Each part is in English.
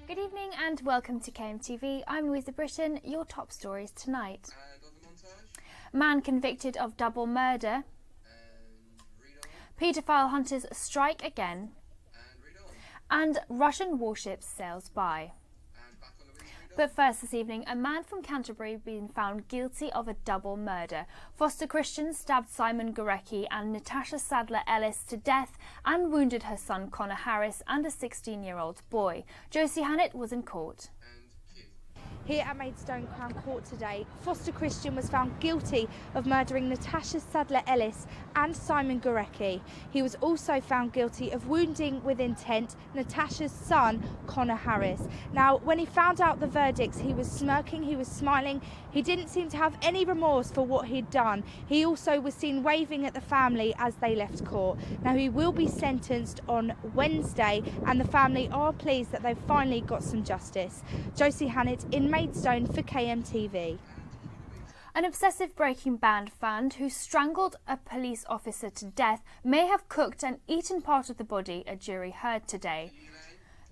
Good evening and welcome to KMTV. I'm Bulletin. Your top stories tonight. Man convicted of double murder. Pedophile hunters strike again. And Russian warships sails by. But first this evening, a man from Canterbury being found guilty of a double murder. Foster Christian stabbed Simon Gorecki and Natasha Sadler-Ellis to death and wounded her son Connor Harris and a 16-year-old boy. Josie Hannett was in court. Here at Maidstone Crown Court today, Foster Christian was found guilty of murdering Natasha Sadler-Ellis and Simon Gorecki. He was also found guilty of wounding with intent Natasha's son, Connor Harris. Now, when he found out the verdicts, he was smirking, he was smiling. He didn't seem to have any remorse for what he'd done. He also was seen waving at the family as they left court. Now, he will be sentenced on Wednesday, and the family are pleased that they've finally got some justice. Josie Hannett in Maidstone for KMTV. An obsessive Breaking Bad fan who strangled a police officer to death may have cooked and eaten part of the body, a jury heard today.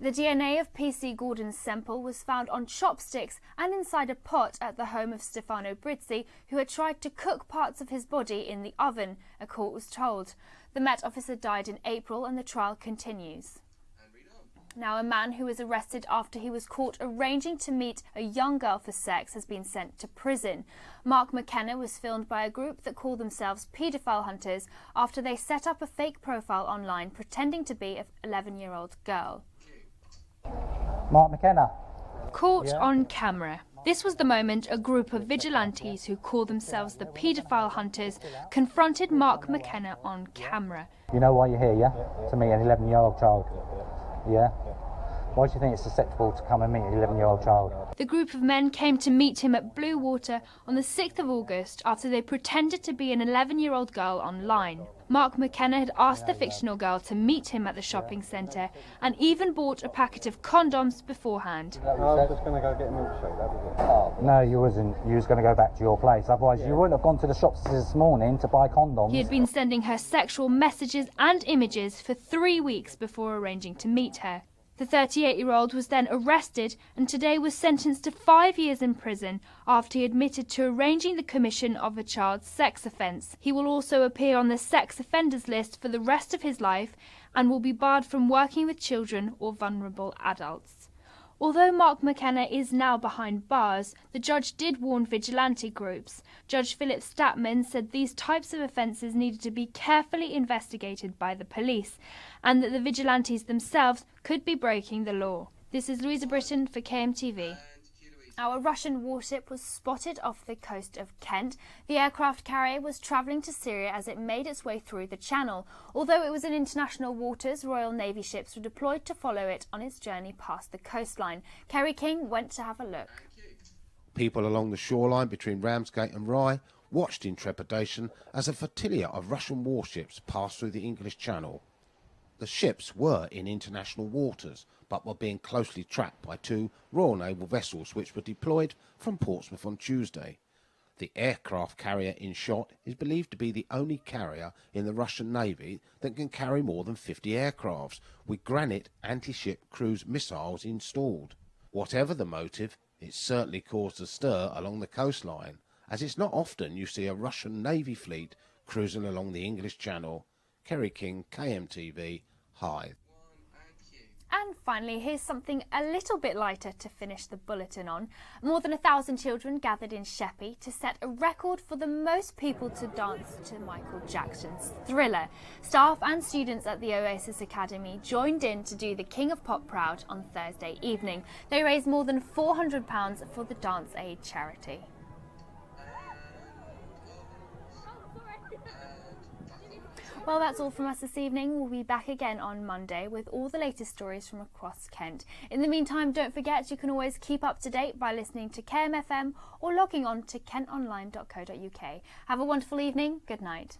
The DNA of PC Gordon Semple was found on chopsticks and inside a pot at the home of Stefano Brizzi, who had tried to cook parts of his body in the oven, a court was told. The Met officer died in April and the trial continues. Now, a man who was arrested after he was caught arranging to meet a young girl for sex has been sent to prison. Mark McKenna was filmed by a group that call themselves pedophile hunters after they set up a fake profile online pretending to be an 11-year-old girl. Mark McKenna. Caught on camera. This was the moment a group of vigilantes who call themselves the pedophile hunters confronted Mark McKenna on camera. You know why you're here, yeah? To meet an 11-year-old child. Yeah? Why do you think it's acceptable to come and meet an 11-year-old child? The group of men came to meet him at Blue Water on the 6th of August after they pretended to be an 11-year-old girl online. Mark McKenna had asked the fictional girl to meet him at the shopping centre and even bought a packet of condoms beforehand. I was just going to go get a milkshake, that was it. No, you wasn't. You was going to go back to your place. Otherwise, you wouldn't have gone to the shops this morning to buy condoms. He had been sending her sexual messages and images for 3 weeks before arranging to meet her. The 38-year-old was then arrested and today was sentenced to 5 years in prison after he admitted to arranging the commission of a child's sex offence. He will also appear on the sex offenders list for the rest of his life and will be barred from working with children or vulnerable adults. Although Mark McKenna is now behind bars, the judge did warn vigilante groups. Judge Philip Statman said these types of offences needed to be carefully investigated by the police and that the vigilantes themselves could be breaking the law. This is Bulletin for KMTV. Our Russian warship was spotted off the coast of Kent. The aircraft carrier was travelling to Syria as it made its way through the Channel. Although it was in international waters, Royal Navy ships were deployed to follow it on its journey past the coastline. Kerry King went to have a look. People along the shoreline between Ramsgate and Rye watched in trepidation as a flotilla of Russian warships passed through the English Channel. The ships were in international waters, but were being closely tracked by 2 Royal Naval vessels which were deployed from Portsmouth on Tuesday. The aircraft carrier in shot is believed to be the only carrier in the Russian Navy that can carry more than 50 aircrafts, with Granite anti-ship cruise missiles installed. Whatever the motive, it certainly caused a stir along the coastline, as it's not often you see a Russian Navy fleet cruising along the English Channel. Kerry King, KMTV, Hythe. And finally, here's something a little bit lighter to finish the bulletin on. More than 1,000 children gathered in Sheppey to set a record for the most people to dance to Michael Jackson's Thriller. Staff and students at the Oasis Academy joined in to do the King of Pop proud on Thursday evening. They raised more than £400 for the Dance Aid charity. Well, that's all from us this evening. We'll be back again on Monday with all the latest stories from across Kent. In the meantime, don't forget you can always keep up to date by listening to KMFM or logging on to kentonline.co.uk. Have a wonderful evening. Good night.